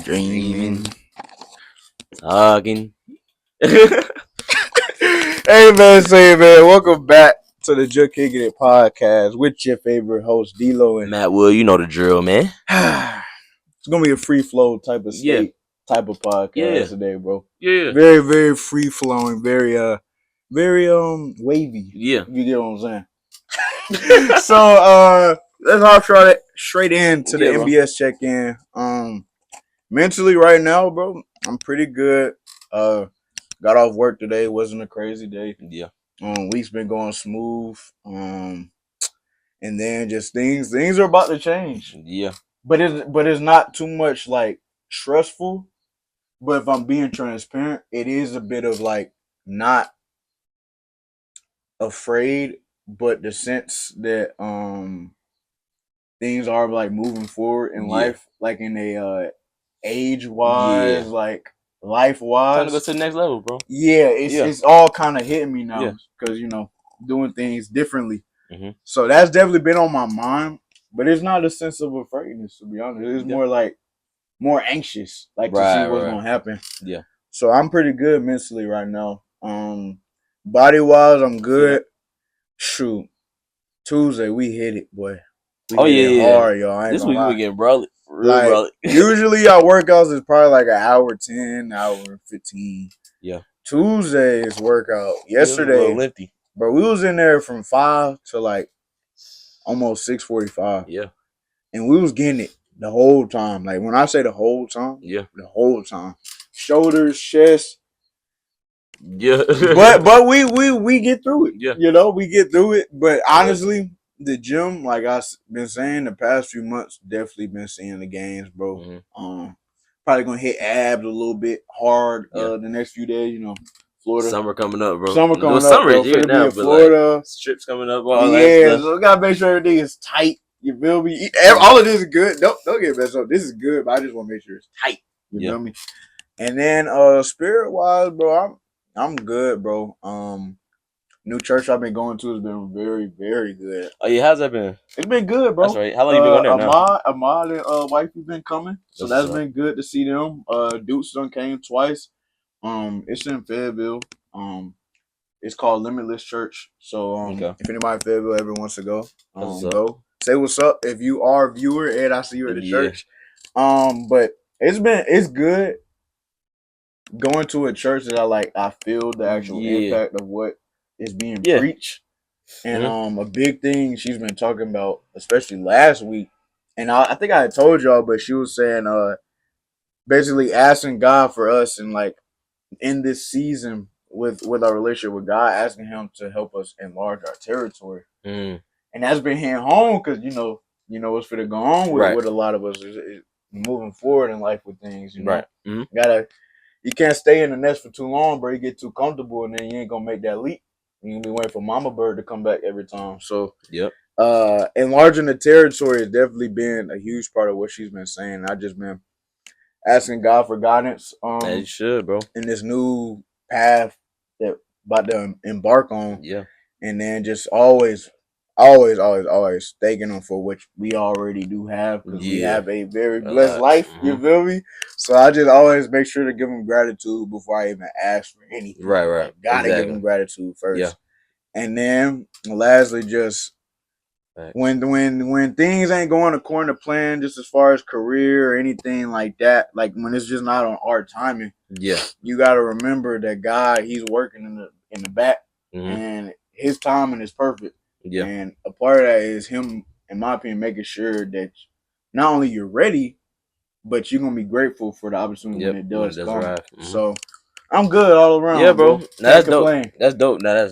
Dreaming. Talking. Hey man, welcome back to the Juh Kickin It Podcast with your favorite host D-Lo and Matt Will, you know the drill, man. it's gonna be a free flow type of state, type of podcast today, bro. Yeah. Very, very free flowing, very wavy. Yeah. You get what I'm saying? So let's hop right straight into the Yeah, bro. MBS check-in. Mentally right now, bro, I'm pretty good. Got off work today. Wasn't a crazy day. Yeah. Week's been going smooth. And then just things are about to change. Yeah. But it's not too much like stressful. But if I'm being transparent, it is a bit of like not afraid, but the sense that things are like moving forward in life, like in a age wise, like life wise. Trying to go to the next level, bro. Yeah, it's all kind of hitting me now because doing things differently. Mm-hmm. So that's definitely been on my mind, but it's not a sense of afraidness, to be honest. It's more like more anxious, like to see what's gonna happen. Yeah. So I'm pretty good mentally right now. Body wise, I'm good. Shoot, Tuesday we hit it, boy. We hit it hard, y'all. I ain't this gonna week lie. we getting brother. Usually our workouts is probably like an hour 10, hour 15. Yeah. Tuesday's workout yesterday, bro, we was in there from 5 to like almost 6:45. Yeah. And we was getting it the whole time. Like when I say the whole time, the whole time. Shoulders, chest. Yeah. but we get through it. Yeah. We get through it. But honestly, the gym, like I've been saying the past few months, definitely been seeing the gains, bro. Mm-hmm. Probably gonna hit abs a little bit hard the next few days, Florida. Summer coming up, bro. Summer coming up. Summer is here now, but Florida. Like, strips coming up. All that stuff. So we gotta make sure everything is tight. You feel me? All of this is good. Don't get messed up. This is good, but I just want to make sure it's tight. You feel me? And then spirit wise, bro, I'm good, bro. New church I've been going to has been very, very good. Oh yeah, how's that been? It's been good, bro. That's right. How long you been going there now? Ahmad and wifey been coming, so that's been good to see them. Dukes done came twice. It's in Fayetteville. It's called Limitless Church. So if anybody in Fayetteville ever wants to go, go. Say what's up if you are a viewer and I see you at the church. But it's good going to a church that I feel the actual impact of what is being preached. And a big thing she's been talking about, especially last week, and I think I had told y'all, but she was saying basically asking God for us and like in this season with our relationship with God, asking him to help us enlarge our territory. And that's been hitting home because you know what's going to go on with a lot of us is moving forward in life with things. You can't stay in the nest for too long, bro. You get too comfortable and then you ain't gonna make that leap. You're gonna be waiting for Mama Bird to come back every time. So enlarging the territory has definitely been a huge part of what she's been saying. I just been asking God for guidance. As you should, bro. In this new path that about to embark on. Yeah. And then just always thanking him for what we already do have because we have a very blessed life. You feel me? So I just always make sure to give him gratitude before I even ask for anything. Right. Gotta give him gratitude first. Yeah. And then lastly, just when things ain't going according to plan, just as far as career or anything like that, like when it's just not on our timing, you gotta remember that God, he's working in the back, and his timing is perfect. And a part of that is him, in my opinion, making sure that not only you're ready, but you're gonna be grateful for the opportunity when it does come. Right. So I'm good all around. Yeah, bro. That's dope. Complain. That's dope. Now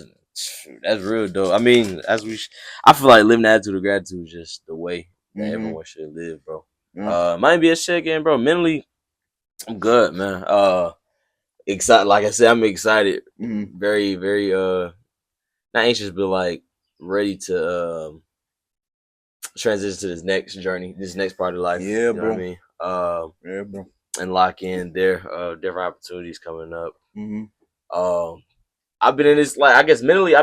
that's real dope. I mean, I feel like living the attitude of gratitude is just the way that everyone should live, bro. Might be a shit again, bro. Mentally, I'm good, man. Excited. Like I said, I'm excited. Very, very not anxious, but like ready to transition to this next journey, this next part of life. Yeah, bro. What I mean? Bro. And lock in their different opportunities coming up. I've been in this, like, I guess mentally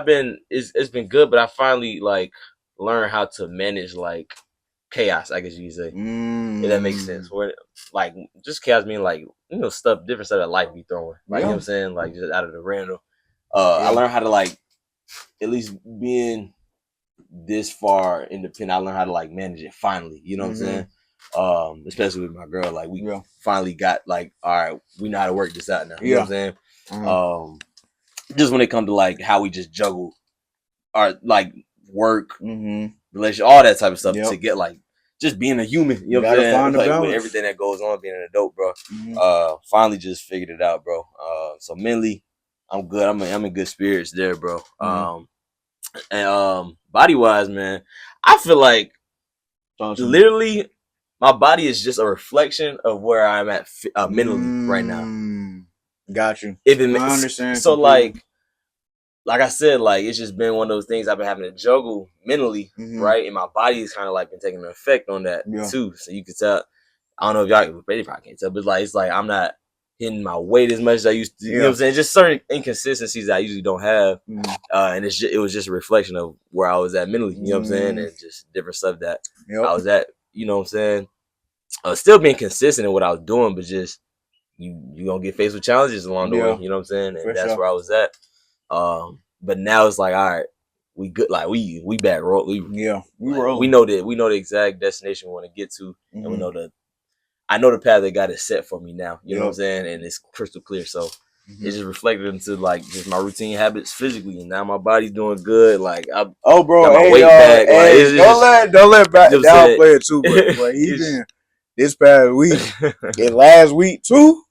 it's been good, but I finally like learned how to manage like chaos, I guess you could say. If that makes sense. Where like just chaos mean like, you know, different stuff that life be throwing. Like, you know what I'm saying? Like just out of the random. I learned how to like, at least being this far independent, I learned how to like manage it finally. You know what I'm saying? Especially with my girl, like we finally got like, all right, we know how to work this out now. You know what I'm saying? Just when it comes to like how we just juggle our like work, relationship, all that type of stuff to get like just being a human. You know what I'm saying? Like with everything that goes on, being an adult, bro. Finally just figured it out, bro. So mentally, I'm good. I'm in good spirits there, bro. And body wise, man, I feel like literally my body is just a reflection of where I'm at mentally right now. Got you. I understand. So completely. Like I said, like it's just been one of those things I've been having to juggle mentally, right? And my body has kind of like been taking an effect on that too. So you can tell. I don't know if y'all probably can't tell, but like it's like I'm not hitting my weight as much as I used to. You know what I'm saying? Just certain inconsistencies that I usually don't have, and it was just a reflection of where I was at mentally. You know what I'm saying? And just different stuff that I was at. You know what I'm saying? Still being consistent in what I was doing, but just you gonna get faced with challenges along the way. You know what I'm saying? And that's where I was at. But now it's like, all right, we good. Like we back roll. We know the exact destination we want to get to, and we know I know the path that God has set for me now. You know what I'm saying? And it's crystal clear. So it's just reflected into like just my routine habits physically, and now my body's doing good. Like bro, got my weight back. Hey, like, don't let back downplay it too, but he been this past week and last week too.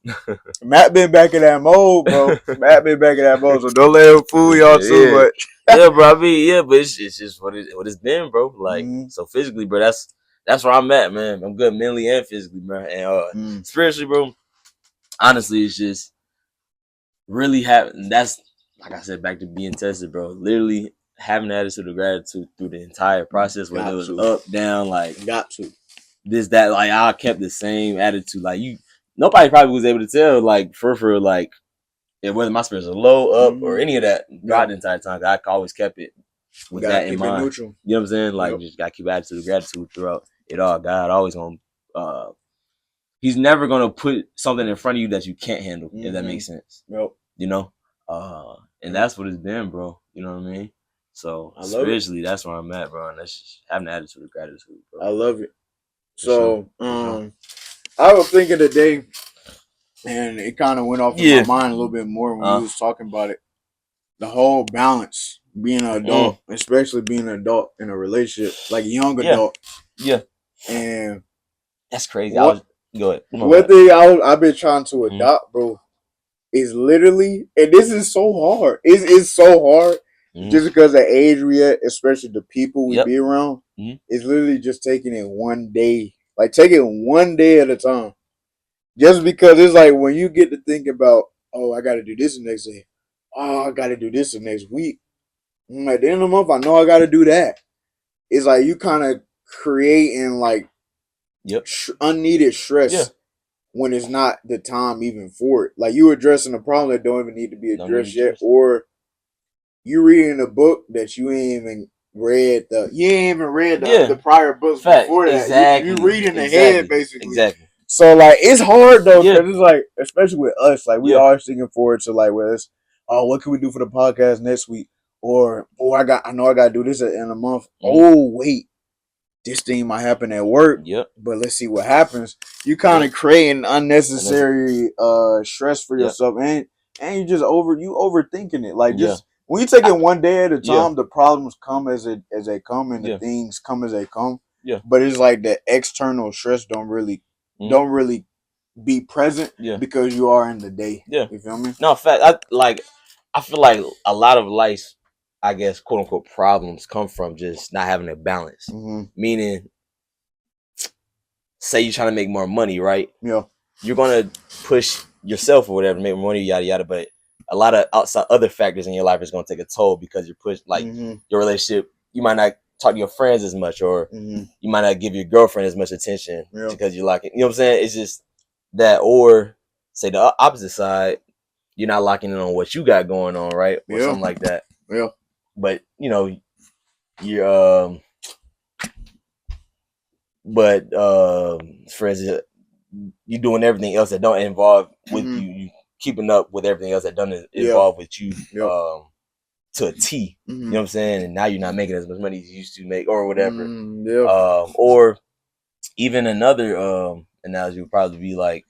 Matt been back in that mode, bro. So don't let him fool y'all too much. Bro. I mean, but it's just what it's been, bro. Like so physically, bro. That's where I'm at, man. I'm good mentally and physically, bro. And spiritually, bro. Honestly, it's just really having. That's like I said, back to being tested, bro. Literally having the attitude of gratitude through the entire process, whether it was up, down, like this, that. Like I kept the same attitude. Like nobody probably was able to tell, like for like whether my spirits are low, up, or any of that. God, the entire time, I always kept it with that in mind. Neutral. You know what I'm saying? Like just gotta keep attitude of gratitude throughout it all. God always gonna He's never gonna put something in front of you that you can't handle, if that makes sense. You know? And that's what it's been, bro. You know what I mean? So spiritually, that's where I'm at, bro. And that's just having an attitude of gratitude, bro. I love it. So I was thinking today, and it kind of went off in my mind a little bit more when we was talking about it. The whole balance, being an adult, especially being an adult in a relationship, like a young adult. And that's crazy. Go ahead. One thing I've been trying to adopt, bro, is literally, and this is so hard. It's so hard just because the age we at, especially the people we be around. It's literally just taking it one day. Like, take it one day at a time. Just because it's like when you get to think about, oh, I got to do this the next day. Oh, I got to do this the next week. At the end of the month, I know I got to do that. It's like you kind of creating like unneeded stress when it's not the time even for it. Like you addressing a problem that don't even need to be addressed yet, or you reading a book that you ain't even read the prior books before that. Exactly. You reading ahead basically. Exactly. So like it's hard though because it's like, especially with us, like we are thinking forward to like where it's, oh, what can we do for the podcast next week? Or I know I gotta do this at the end of the month. Oh wait, this thing might happen at work. But let's see what happens. You kind of creating unnecessary stress for yourself, and you just overthinking it. Like just when you take it one day at a time, the problems come as they come, and the things come as they come. But it's like the external stress don't really be present because you are in the day. You feel me? No, fact. I feel like a lot of life's, I guess, quote unquote, problems come from just not having a balance. Meaning, say you're trying to make more money, right? You're gonna push yourself or whatever to make more money, yada yada. But a lot of outside other factors in your life is gonna take a toll because you're pushed. Like your relationship, you might not talk to your friends as much, or you might not give your girlfriend as much attention because you like it. You know what I'm saying? It's just that, or say the opposite side, you're not locking in on what you got going on, right? Or something like that. But you know, you're but for instance, you doing everything else that don't involve with you keeping up with everything else that doesn't involve with you to a T. You know what I'm saying? And now you're not making as much money as you used to make or whatever. Or even another analogy would probably be like,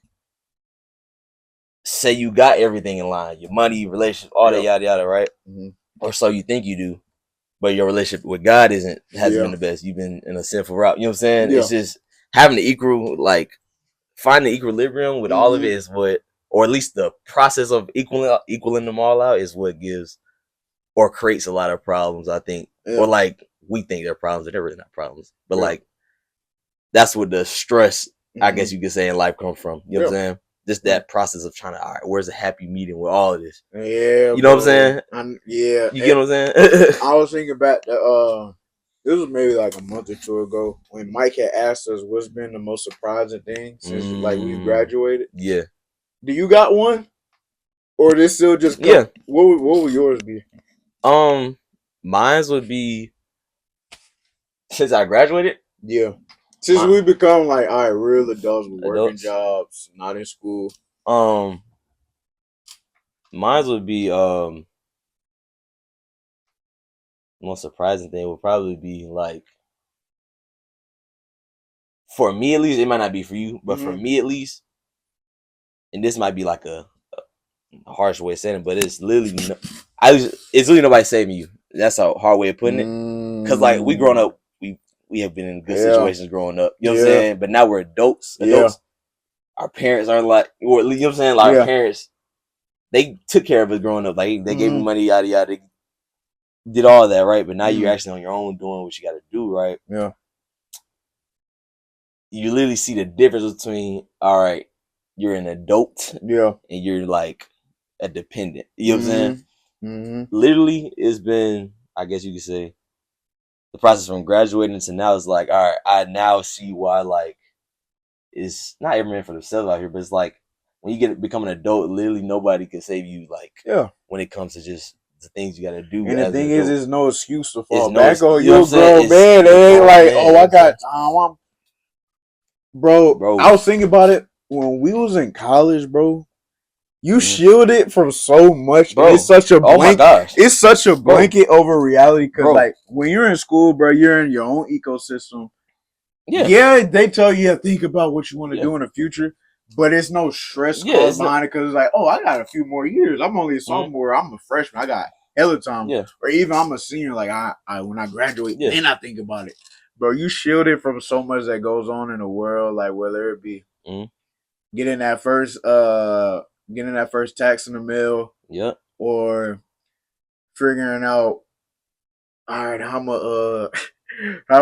say you got everything in line, your money, relationship, all that yada yada, right? Or so you think you do, but your relationship with God hasn't been the best. You've been in a sinful route. You know what I'm saying? It's just having the equal, like finding the equilibrium with all of it is what, or at least the process of equaling them all out is what gives or creates a lot of problems, I think. Or like we think they're problems, but they're really not problems. But like that's what the stress, I guess you could say, in life comes from. You know what I'm saying? Just that process of trying to, all right, where's a happy medium with all of this? Yeah, you know what I'm saying? You get what I'm saying? I was thinking back to this was maybe like a month or two ago when Mike had asked us what's been the most surprising thing since like we've graduated. Yeah. Do you got one, or this still just What would yours be? Mine's would be since I graduated. Yeah. Since we become like real adults with working jobs, not in school. Mine would be the most surprising thing would probably be like, for me at least, it might not be for you, but for me at least, and this might be like a harsh way of saying it, but it's literally it's literally nobody saving you. That's a hard way of putting it. Because like we growing up, we have been in good situations growing up. You know what I'm saying? But now we're adults. Our parents are like, or, you know what I'm saying? Like our parents, they took care of us growing up. Like they gave me money, yada yada. They did all that, right? But now you're actually on your own doing what you got to do, right? Yeah. You literally see the difference between, all right, you're an adult, and you're like a dependent. You know what I'm saying? Literally, it's been, I guess you could say, the process from graduating to now is like, all right, I now see why, like, it's not every man for themselves out here, but it's like when you become an adult, literally nobody can save you. Like, when it comes to just the things you got to do. And the thing is, there's no excuse to fall back on. You're a grown man. It ain't like, I got time. Bro, I was thinking about it when we was in college, bro. You shielded from so much. Bro. It's such a blanket. Oh my gosh. It's such a blanket over reality because, like, when you're in school, bro, you're in your own ecosystem. Yeah, they tell you to think about what you want to do in the future, but it's no stress caused behind it because it's like, oh, I got a few more years. I'm only a sophomore. I'm a freshman. I got hella time. Or even I'm a senior. Like, when I graduate, then I think about it. Bro, you shielded from so much that goes on in the world, like whether it be getting that first tax in the mail, or figuring out, all right, how I'm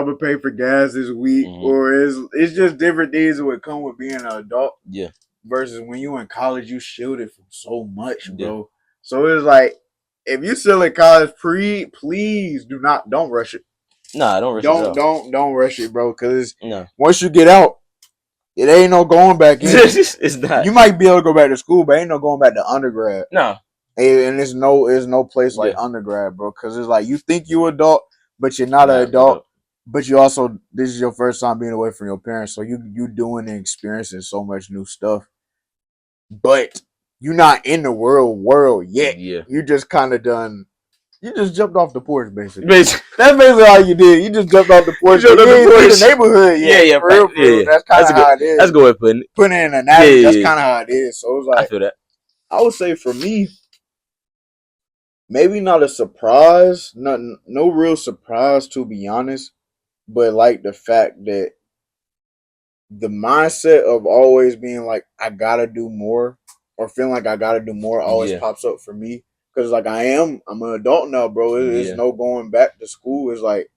gonna pay for gas this week, or it's just different things that would come with being an adult. Versus when you in college, you shielded from so much, bro. So it's like, if you still in college, please don't rush it. Nah, don't rush it. Don't rush it, bro. Because once you get out, it ain't no going back in. It's not. You might be able to go back to school, but ain't no going back to undergrad. No. And there's no place like undergrad, bro. Because it's like you think you adult, but you're not an adult. But you also, this is your first time being away from your parents, so you doing and experiencing so much new stuff. But you're not in the world yet. Yeah. You just kind of done. You just jumped off the porch, basically. That's basically all you did. You just jumped off the porch. You didn't leave the neighborhood yet. Yeah, for real. That's kind of how it is. That's a good way of putting it. Putting it in an analogy, that's kind of how it is. So it was like, I feel that. I would say for me, maybe not a surprise, no real surprise to be honest, but like the fact that the mindset of always being like, I gotta do more, or feeling like I gotta do more always pops up for me. Because like I'm an adult now, bro. It's no going back to school. It's like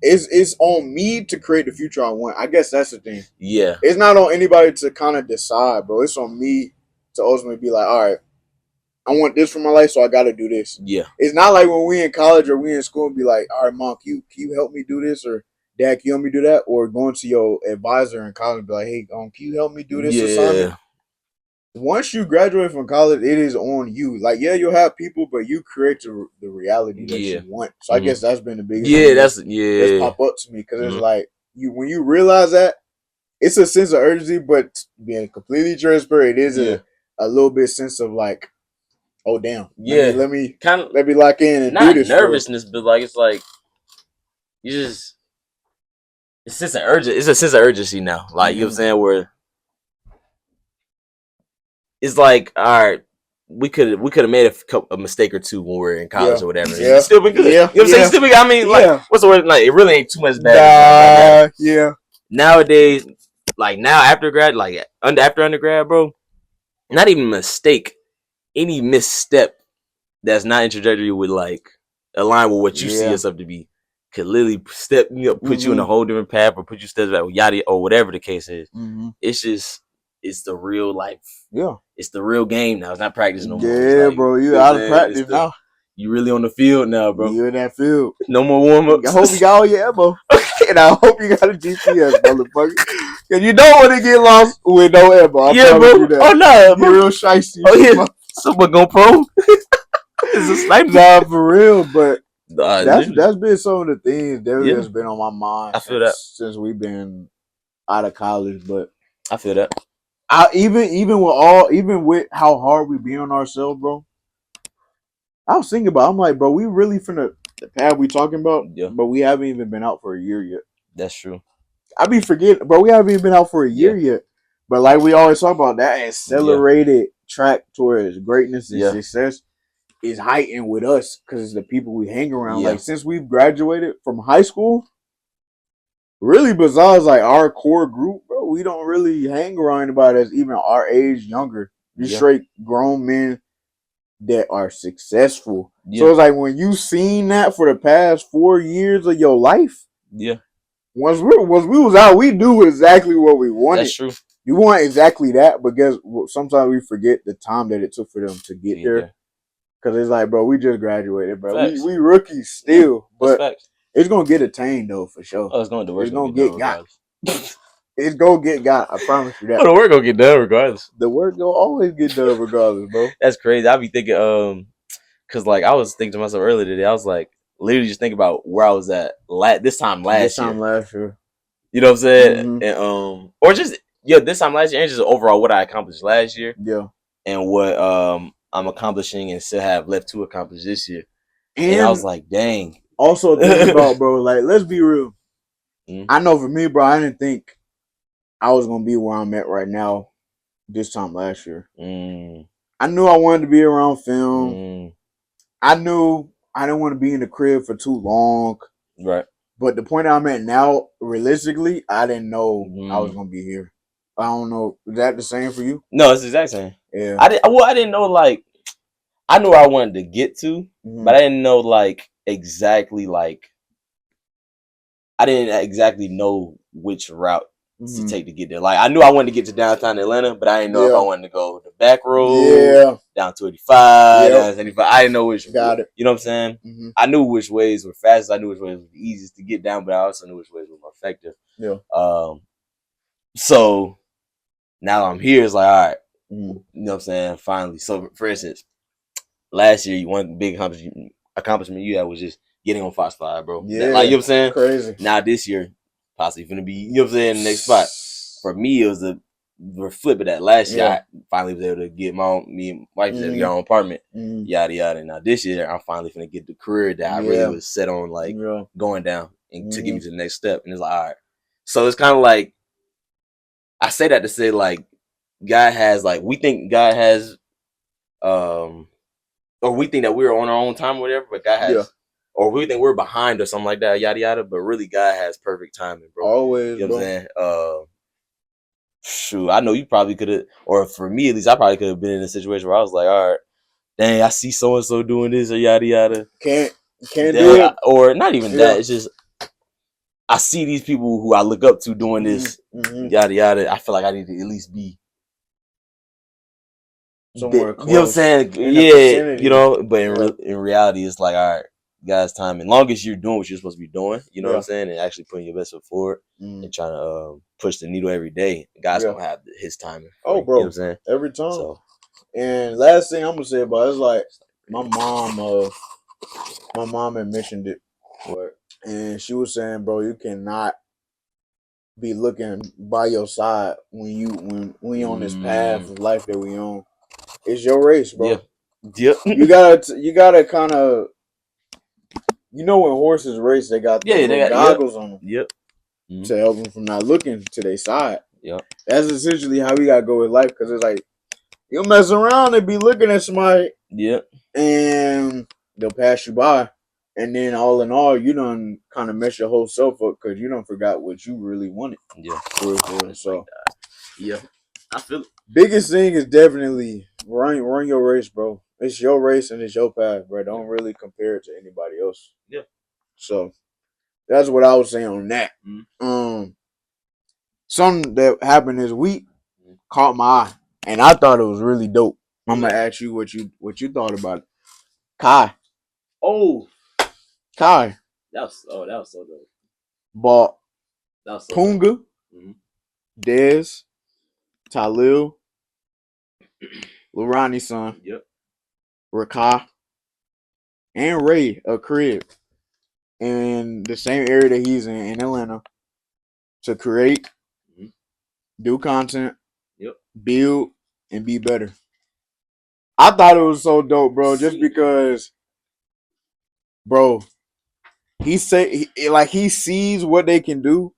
it's on me to create the future I want. I guess that's the thing. Yeah, it's not on anybody to kind of decide, bro. It's on me to ultimately be like, all right, I want this for my life, so I got to do this. Yeah, it's not like when we in college or we in school and be like, all right, mom, can you help me do this, or dad, can you help me do that, or going to your advisor in college and be like, hey, can you help me do this assignment? once you graduate from college, it is on you. Like, yeah, you'll have people, but you create the reality that you want. So I guess that's been the biggest thing that's pop up to me, because it's like when you realize that, it's a sense of urgency, but being completely transparent, it is a little bit sense of like, oh damn, let me lock in and not do this. Nervousness, but like it's like you just it's a sense of urgency. It's a sense of urgency now. Like you know what I'm saying, where it's like, all right, we could have made a mistake or two when we were in college or whatever. Yeah. It's still been good. Yeah. You know what I'm saying? Still been good. I mean, like, what's the word? Like, it really ain't too much bad. Yeah. Nowadays, like now after grad, like after undergrad, bro, not even a mistake. Any misstep that's not in trajectory with like align with what you see yourself to be could literally put you in a whole different path or put you steps back, yada, or whatever the case is. It's just, it's the real life. Yeah. It's the real game now. It's not practice no more. Yeah, like, bro. You out of practice now. You really on the field now, bro. You in that field. No more warm-ups. I hope you got all your ammo. And I hope you got a GPS, motherfucker. Because you don't want to get lost with no ammo. Yeah, bro. Oh, no. You're real shicey. Oh, yeah. Someone go pro. It's a sniper. Nah, for real. But that's been some of the things that has been on my mind. I feel that. Since we've been out of college. But I feel that. Even with how hard we be on ourselves, bro. I was thinking about, I'm like, bro, we really finna the path we talking about, but we haven't even been out for a year yet. That's true. I be forgetting, bro, we haven't even been out for a year yet. But like we always talk about, that accelerated track towards greatness and success is heightened with us because it's the people we hang around. Like, since we've graduated from high school, really besides like our core group, bro, we don't really hang around anybody that's even our age younger. Just straight grown men that are successful. So it's like when you seen that for the past 4 years of your life. Yeah. Once we was out, we knew exactly what we wanted. That's true. You want exactly that, but sometimes we forget the time that it took for them to get there. Because it's like, bro, we just graduated, bro. We rookies still, but it's gonna get attained though for sure. Oh, it's gonna get got. It's gonna get got. I promise you that. Oh, the work gonna get done regardless. The work gonna always get done regardless, bro. That's crazy. I be thinking, cause like I was thinking to myself earlier today. I was like, literally just thinking about where I was at this time last year. You know what I'm saying? And or just this time last year, and just overall what I accomplished last year. Yeah. And what I'm accomplishing and still have left to accomplish this year. And I was like, dang. Also thinking about, bro, like, let's be real. I know for me, bro, I didn't think I was gonna be where I'm at right now this time last year. I knew I wanted to be around film. I knew I didn't want to be in the crib for too long. Right. But the point I'm at now, realistically, I didn't know I was gonna be here. I don't know. Is that the same for you? No, it's the exact same. Yeah. I didn't know, like, I knew where I wanted to get to, but I didn't know like exactly like I didn't exactly know which route to take to get there. Like, I knew I wanted to get to downtown Atlanta, but I didn't know if I wanted to go the back road, down 285, down 75. I didn't know which. You know what I'm saying? I knew which ways were fastest. I knew which ways were the easiest to get down, but I also knew which ways were more effective. Yeah. So now I'm here. It's like, all right, you know what I'm saying? Finally. So, for instance, last year, one big accomplishment you had was just getting on Fox 5, bro. Yeah. Like, you know what I'm saying? Crazy. Now this year, possibly going to be, you know what I'm saying, the next spot. For me, it was the flip of that. Last year, I finally was able to get me and wife was able to get our own apartment, yada, yada. Now this year, I'm finally going to get the career that I really was set on, like, going down and to get me to the next step. And it's like, all right. So it's kind of like, I say that to say, like, God has, like, we think God has, or we think that we're on our own time or whatever, but God has, or we think we're behind or something like that, yada, yada, but really God has perfect timing, bro. Always, you know what I'm saying? Shoot, I know you probably could have, or for me at least, I probably could have been in a situation where I was like, all right, dang, I see so-and-so doing this or yada, yada. Can't do it. Or not even that, it's just, I see these people who I look up to doing this, yada, yada. I feel like I need to at least be somewhere close. You know what I'm saying? Yeah, you know, but in reality, it's like, all right, God's time. As long as you're doing what you're supposed to be doing, you know what I'm saying, and actually putting your best foot forward and trying to push the needle every day, God's gonna have His timing. Oh, bro, you know what I'm saying? Every time. So, and last thing I'm gonna say about it is like my mom had mentioned it, and she was saying, bro, you cannot be looking by your side when you on this path of life that we on. It's your race, bro. Yeah. You gotta kind of, when horses race, they got the goggles on them. Yep. To help them from not looking to their side. Yep. That's essentially how we gotta go with life, because it's like you'll mess around and be looking at somebody. Yep. And they'll pass you by, and then all in all, you done kind of mess your whole self up because you done forgot what you really wanted. Yeah. So, yeah, I feel it. Biggest thing is definitely run your race, bro. It's your race and it's your path, bro. Don't really compare it to anybody else. Yeah. So that's what I was saying on that. Something that happened this week caught my eye, and I thought it was really dope. I'm gonna ask you what you thought about it. Kai. Oh, Kai. That was so dope. Bought that was so Punga, Dez, Talil, Lurani's son, Rakai, and Ray a crib in the same area that he's in Atlanta to create, do content, build, and be better. I thought it was so dope, bro, just because, bro, he sees what they can do,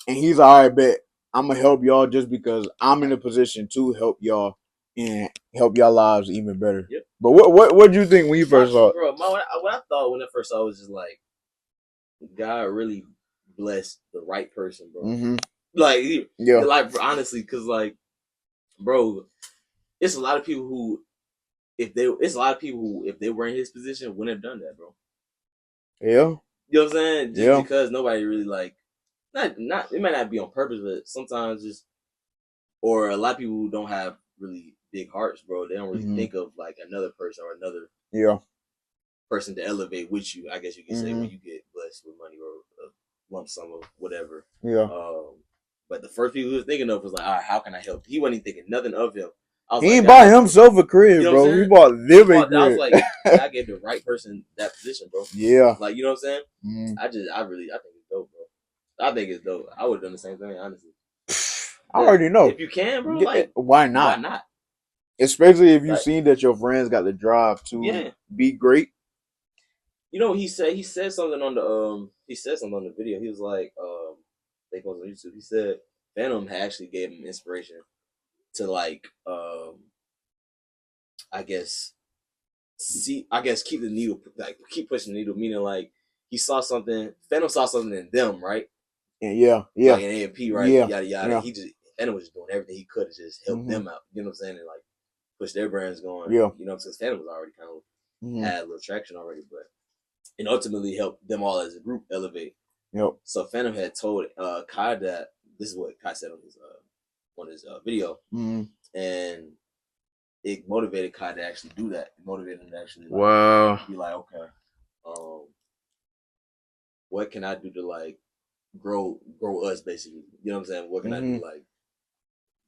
and he's all right, bet I'm gonna help y'all just because I'm in a position to help y'all and help y'all lives even better. Yep. But what did you think when you first saw it? Bro, what I thought when I first saw it was just like, God really blessed the right person, bro. Mm-hmm. Like honestly, because like, bro, it's a lot of people who, if they were in his position, wouldn't have done that, bro. Yeah. You know what I'm saying? Just because nobody really like, not it might not be on purpose, but sometimes just, or a lot of people who don't have really big hearts, bro, they don't really think of like another person or another person to elevate with you, I guess you can say, when you get blessed with money or a lump sum of whatever. Yeah. But the first people he was thinking of was like, all right, how can I help? He wasn't even thinking nothing of him. He ain't buy himself a crib, bro. He bought living crib. I was like, I gave the right person that position, bro. Yeah. Like, you know what I'm saying? I think it's dope, bro. I think it's dope. I would have done the same thing, honestly. I already know. If you can, bro, like, why not? Why not? Especially if you've seen that your friends got the drive to be great. You know, he said something on the video. He was like, I think it was on YouTube. He said Phantom actually gave him inspiration to like, I guess keep the needle, like keep pushing the needle, meaning like Phantom saw something in them, right? Yeah. Like an AMP, right? Yeah. Yada yada. Yeah. Phantom was just doing everything he could to just help them out. You know what I'm saying? And like push their brands going. Yeah. You know, because Phantom was already kind of had a little traction already, and ultimately helped them all as a group elevate. Yep. So Phantom had told Kai that this is what Kai said on his video, and it motivated Kai to actually do that. It motivated him to actually be like, okay, what can I do to like grow us, basically? You know what I'm saying? What can I do to like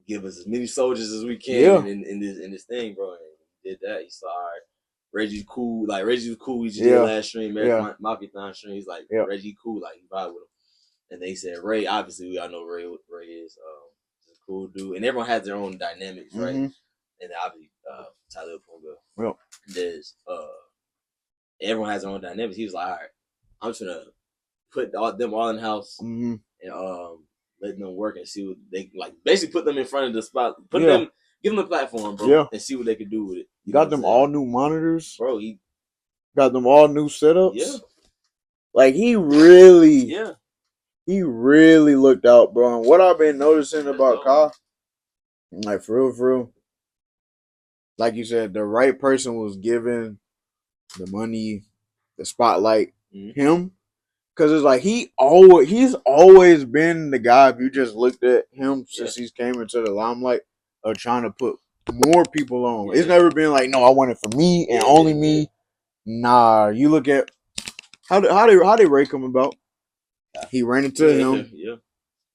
give us as many soldiers as we can in this thing, bro? And he did that. He saw, all right, Reggie cool. Like, Reggie was cool. We just did last stream, Mafia stream. He's like, Reggie cool. Like, he vibe with him. And they said Ray, obviously we all know Ray is a cool dude. And everyone has their own dynamics, right? And obviously Tyler Punga. There's everyone has their own dynamics. He was like, all right, I'm just gonna put them all in the house and let them work and see what they like. Basically put them in front of the spot. Give them a platform, bro, and see what they could do with it. You got them all new monitors, bro. He got them all new setups. Yeah, like he really looked out, bro. And what I've been noticing about Kai, like for real, like you said, the right person was given the money, the spotlight, him. Cause it's like he's always been the guy. If you just looked at him since he's came into the limelight of trying to put more people on. It's never been like, no, I want it for me and only me. Nah, you look at How did Ray come about? He ran into him. Yeah.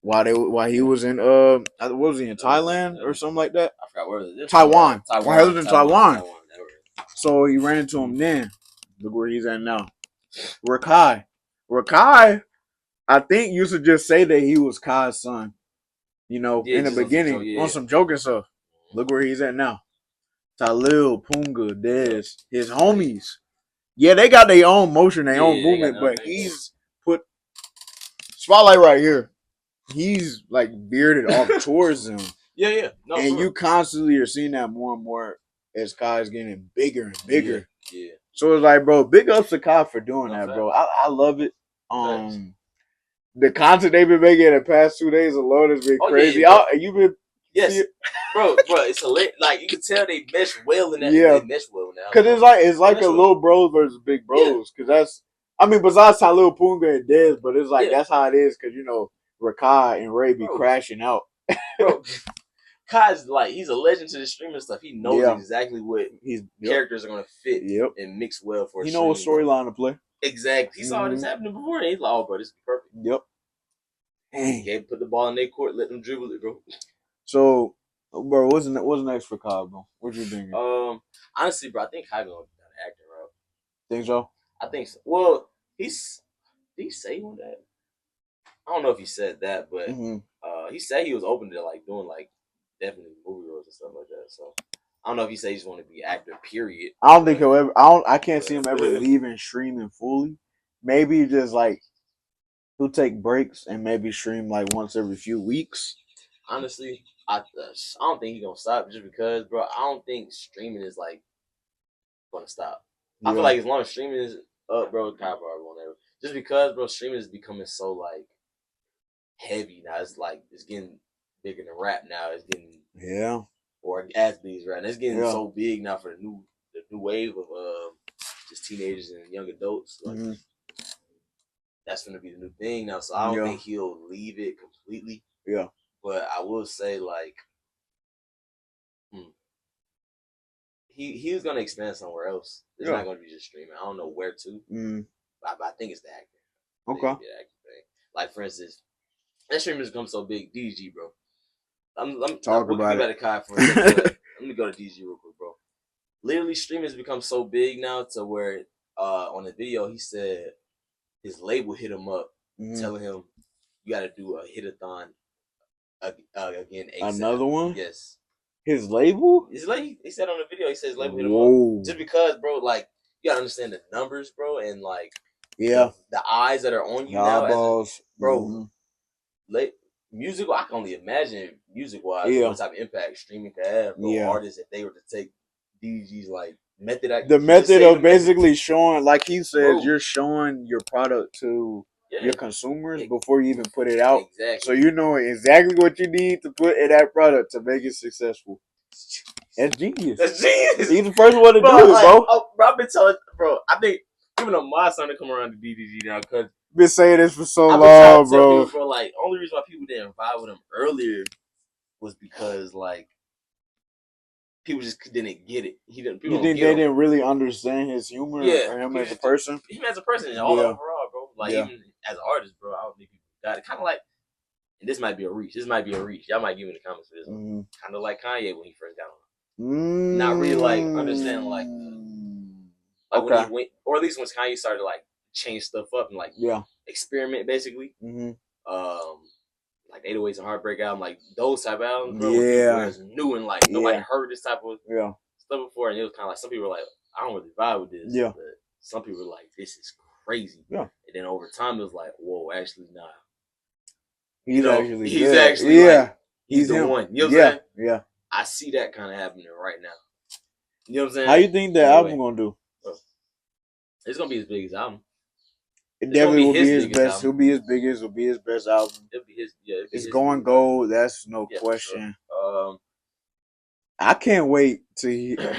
While he was in what was he in Thailand or something like that? I forgot where was it. Taiwan. While he was in Taiwan. So he ran into him then. Look where he's at now. Rakai, I think used to just say that he was Kai's son. You know, in the beginning on some joking stuff. Look where he's at now. Talil, Punga, Dez, his homies. Yeah, they got their own motion, their own movement, but he's put spotlight right here. He's like bearded off towards them. Yeah. No, and you constantly are seeing that more and more as Kai's getting bigger and bigger. Yeah. So it's like, bro, big ups to Kai for doing that, bro. I love it. The content they've been making the past 2 days alone has been crazy. You've been bro, it's like you can tell they mesh well in that. Yeah, they mesh well now. Cause it's like a little bros versus big bros. Cause that's besides Talil, Punga and Dez, but it's like that's how it is. Cause Rakai and Ray be crashing out. Bro, Kai's like he's a legend to the streaming stuff. He knows exactly what his characters are gonna fit and mix well for. He know what storyline to play. Exactly. He saw this happening before, and he's like, "Oh, bro, this is perfect." Yep. He put the ball in their court, let them dribble it, bro. So, bro, what's next for Kai, bro? What you thinking? Honestly, bro, I think Kai gonna be an actor, bro. Think so? I think so. Well, did he say on that? I don't know if he said that, but he said he was open to like doing like definitely movie roles and stuff like that. So I don't know if he said he just want to be actor. Period. I don't think he'll ever. I can't see him ever leaving streaming fully. Maybe just like he'll take breaks and maybe stream like once every few weeks. Honestly, I don't think he's gonna stop just because, bro. I don't think streaming is like gonna stop. I feel like as long as streaming is up, bro, Kai probably won't ever. Just because, bro, streaming is becoming so like heavy now. It's like it's getting bigger than rap now. It's getting or athletes right now. It's getting so big now for the new wave of just teenagers and young adults. Like that's gonna be the new thing now. So I don't think he'll leave it completely. Yeah. But I will say like he was gonna expand somewhere else. It's not gonna be just streaming. I don't know where to. But I think it's the acting. Okay. Like for instance, that streaming has become so big. DG, bro. I'm talk about it. Kai for a second, let me go to DG real quick, bro. Literally, streaming has become so big now to where on the video he said his label hit him up, telling him you got to do a hit-a-thon again. ASAP. Another one? Yes. His label? His label. He said on the video, he said his label hit him up just because, bro. Like you gotta understand the numbers, bro, and like the eyes that are on you now, eyeballs, bro. Musical, I can only imagine music-wise what type of impact streaming could have. Bro, artists if they were to take DG's like method. The method of basically showing, like he says, you're showing your product to your consumers before you even put it out. Exactly. So you know exactly what you need to put in that product to make it successful. That's genius. He's the first one to do it, bro. I've been telling, bro. I think even though my son to come around to DDG now because been saying this for so long, bro. People, bro. Like only reason why people didn't vibe with him earlier was because like people just didn't get it. He didn't. You think they didn't really understand his humor or him as a person? Him as a person, all overall, bro. Like even as an artist, bro. I don't think people got it. Kind of like, and this might be a reach. Y'all might give me the comments for this. Kind of like Kanye when he first got on. Not really like understanding like when he went, or at least when Kanye started like change stuff up and like experiment basically. Like 808s and Heartbreak album, like those type of albums, bro. Where it's new and like nobody heard this type of stuff before, and it was kind of like some people were like, I don't really vibe with this. But some people were like, this is crazy. And then over time it was like, whoa, actually nah. He's the one. You know what I'm saying? Yeah. I see that kind of happening right now. You know what I'm saying? How you think the album gonna do? It's gonna be his biggest album. It definitely will be his best. He'll be his biggest. It'll be his best album. It'll be his. It's going gold. That's no question. Sure. I can't wait to hear.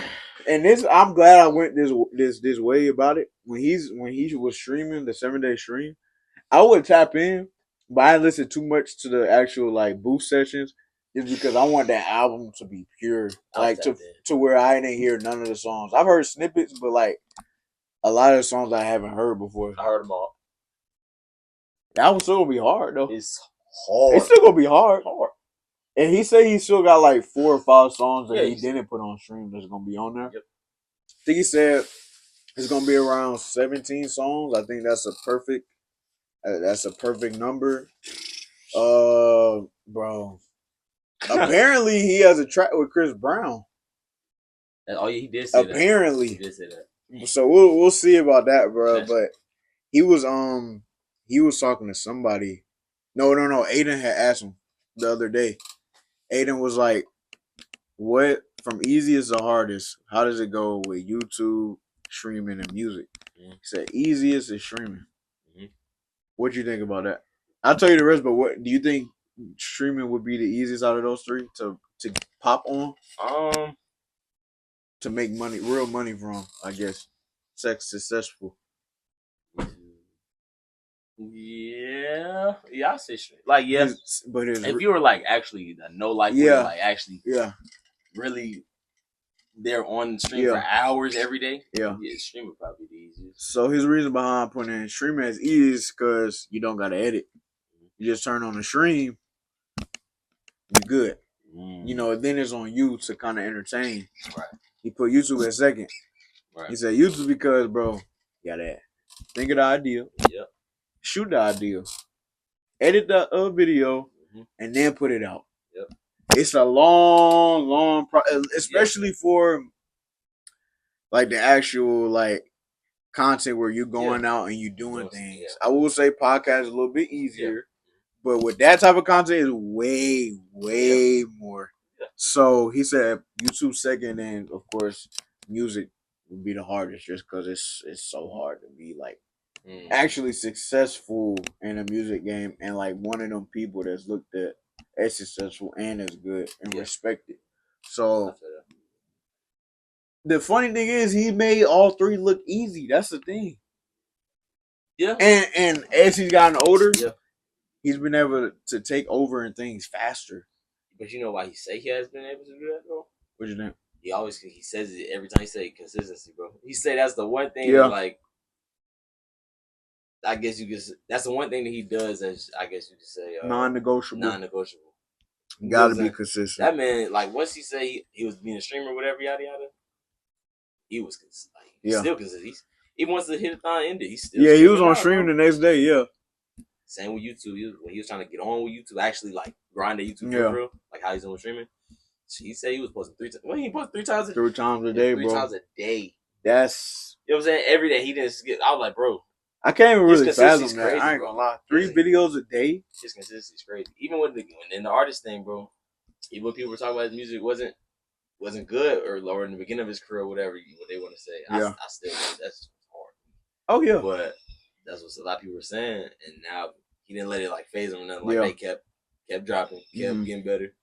And this, I'm glad I went this way about it. When he was streaming the 7-day stream, I would tap in, but I didn't listen too much to the actual like booth sessions, just because I want that album to be pure, like to where I didn't hear none of the songs. I've heard snippets, but like a lot of songs I haven't heard before. I heard them all. That one's still gonna be hard though. It's hard. It's still gonna be hard. And he said he still got like 4 or 5 songs that he didn't put on stream that's gonna be on there. Yep. I think he said it's gonna be around 17 songs. I think that's a perfect number. Bro. Apparently he has a track with Chris Brown. Oh yeah, he did say Apparently. That. He did say that. So we'll see about that, bro. But he was talking to somebody. No. Aiden had asked him the other day. Aiden was like, what from easiest to hardest, how does it go with YouTube, streaming, and music? Mm-hmm. He said easiest is streaming. Mm-hmm. What do you think about that? I'll tell you the rest, but what do you think streaming would be the easiest out of those three to pop on? To make money, real money from, I guess. Successful. Yeah, I say stream. Like, yeah, but if you were like actually like actually, really there on the stream for hours every day, stream would probably be the easiest. So his reason behind putting in streaming as easy is because you don't gotta edit. You just turn on the stream, you're good. You know, then it's on you to kind of entertain. Right. He put YouTube at second. Right. He said YouTube because, bro, you gotta think of the idea. Yep. Shoot the idea. Edit the video and then put it out. Yep. It's a long process, especially for like the actual like content where you're going out and you doing things. Yeah. I will say podcast is a little bit easier, but with that type of content is way more. Yeah. So he said YouTube second, and of course music would be the hardest just because it's so hard to be like actually successful in a music game and like one of them people that's looked at as successful and as good and respected. So the funny thing is he made all three look easy. That's the thing. Yeah. And as he's gotten older, he's been able to take over in things faster. But you know why he say he has been able to do that, bro? What you think? He says it every time he say consistency, bro. He say that's the one thing that, like, I guess that's the one thing that he does, as I guess you could say non-negotiable. You gotta be consistent. That man, like, once he say he was being a streamer, whatever, yada yada, he was still consistent. He wants to hit a thon ended. He's still he was on stream the next day. Yeah. Same with YouTube. When he was trying to get on with YouTube, actually like grind at YouTube for real, like how he's doing streaming. He said he was posting 3 times. Well, he posted 3 times. 3 times a day, bro. 3 times a day. That's. You know what I'm saying? Every day he didn't skip. I was like, bro. I can't even really fathom that. Crazy, I ain't gonna lie. 3 videos a day? His consistency is crazy. Even with the artist thing, bro. Even when people were talking about his music wasn't good or in the beginning of his career, whatever what they want to say. I still that's hard. Oh yeah. But that's what a lot of people were saying, and now he didn't let it like phase him or nothing. Like they kept dropping, kept getting better.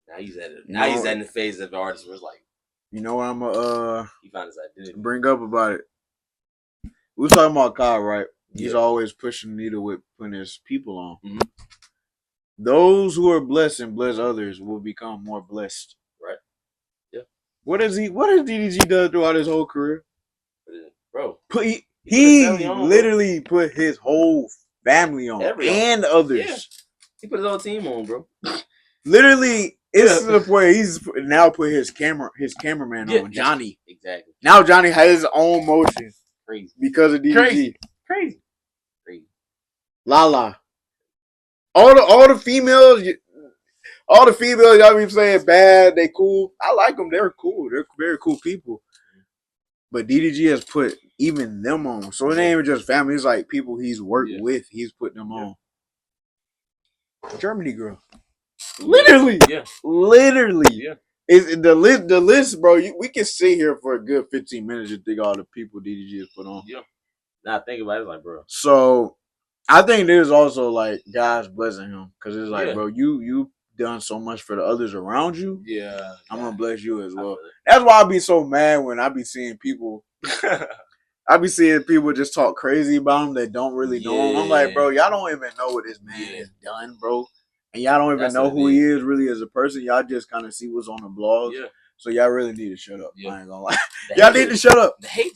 Now he's at it. Now he's in the phase of the artist where it's like, you know what I'm he found his identity. Bring up about it. We was talking about Kyle, right? He's always pushing the needle with putting his people on. Mm-hmm. Those who are blessed and bless others will become more blessed. Right. Yeah. What has DDG done throughout his whole career? Bro. He literally put his whole family on and others. Yeah. He put his whole team on, bro. Literally, it's to the point he's now put his cameraman on, Johnny. Exactly. Now Johnny has his own motion. Crazy. Because of DDG. Crazy. Lala. All the females y'all be saying bad, they cool. I like them. They're cool. They're very cool people. But DDG has put even them on. So it ain't even just family. It's like people he's worked with. He's put them on. Germany girl. Literally. Yeah. Literally. Yeah. Is the list, bro? We can sit here for a good 15 minutes and think all the people DDG has put on. Yeah. Now think about it, like, bro. So I think there's also like God's blessing him because it's like, bro, you done so much for the others around you. Yeah. I'm gonna bless you as well. That's why I be so mad when I be seeing people. I be seeing people just talk crazy about him that don't really know him. I'm like, bro, y'all don't even know what this man has done, bro. And y'all don't even know who he is really as a person. Y'all just kind of see what's on the blogs. Yeah. So y'all really need to shut up. Yeah. I ain't gonna lie. Y'all need to shut up. The hate,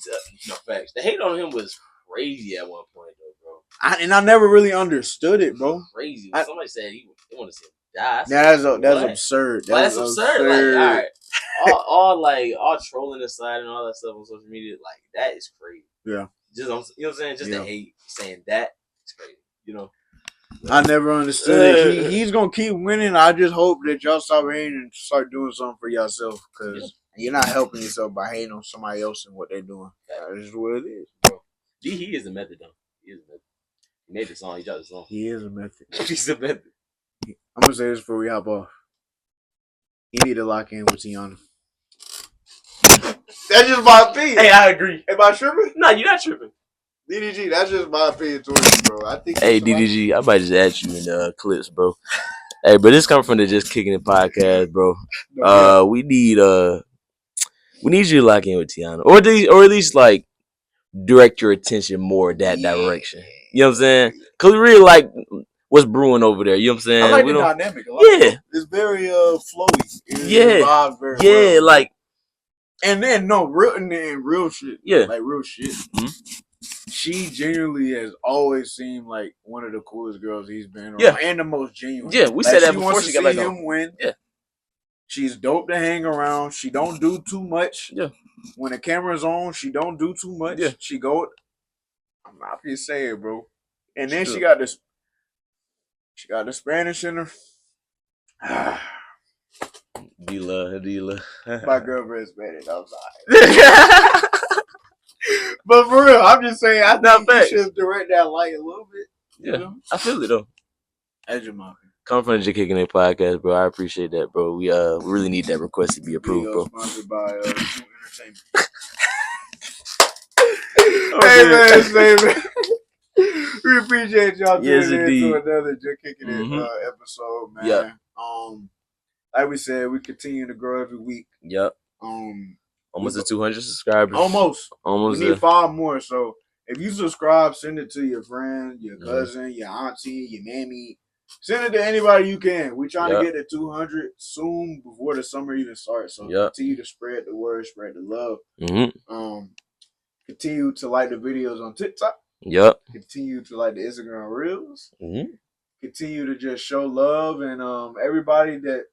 facts. The hate on him was crazy at one point, though, bro. I never really understood it, bro. Crazy. Somebody said they want to see him die. That's absurd. That's absurd. Like, all right, all trolling aside and all that stuff on social media, like that is crazy. Yeah. Just you know what I'm saying? Just the hate saying that is crazy. You know. I never understood it. He's gonna keep winning. I just hope that y'all stop hating and start doing something for yourself, because you're not helping yourself by hating on somebody else and what they're doing. That's just what it is, bro. He is a method, though. He is a method. He made the song. He dropped the song. He is a method. He's a method. I'm gonna say this before we hop off. He need to lock in with Tiana. That's just my opinion. Hey, I agree. Am I tripping? No, you're not tripping. DDG, that's just my opinion towards you, bro. I think. Hey, DDG, I might just add you in the clips, bro. Hey, but this coming from the Just Kicking It podcast, bro. We need you to lock in with Tiana, or at least like direct your attention more that direction. You know what I'm saying? Cause we really like what's brewing over there. You know what I'm saying? I like the dynamic a lot. Yeah, it's very flowy. It vibes very well. like, and then real shit. Yeah, like real shit. Mm-hmm. She genuinely has always seemed like one of the coolest girls he's been around. Yeah, and the most genuine. Yeah, we said that before she got back him win. Yeah, she's dope to hang around. She don't do too much. Yeah, when the camera's on, she don't do too much. Yeah, she go. I'm not just saying, bro. And then she got this. She got the Spanish in her. Dila. My girlfriend's Spanish. I'm sorry. But for real, I'm just saying, I think you should direct that light a little bit. Yeah, know? I feel it though. As your mom. Come from the Juh Kickin It Podcast, bro. I appreciate that, bro. We really need that request to be approved, bro. Sponsored by Juh Entertainment. Hey man, we appreciate y'all tuning in to another Juh Kickin It episode, man. Yeah. Like we said, we continue to grow every week. Yep. Almost to 200 subscribers. Almost. We need 5 more. So if you subscribe, send it to your friend, your cousin, your auntie, your mammy. Send it to anybody you can. We're trying to get to 200 soon before the summer even starts. So continue to spread the word, spread the love. Continue to like the videos on TikTok. Yep. Continue to like the Instagram Reels. Continue to just show love, and everybody that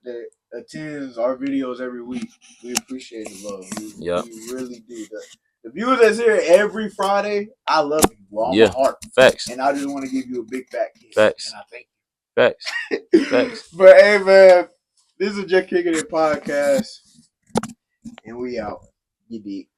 attends our videos every week, we appreciate the love. We really do. The viewers that's here every Friday, I love you with all my heart. Facts. And I just want to give you a big back kiss. Facts. And I thank you. Facts. But hey man, this is Juh Kickin It Podcast, and we out. You dig.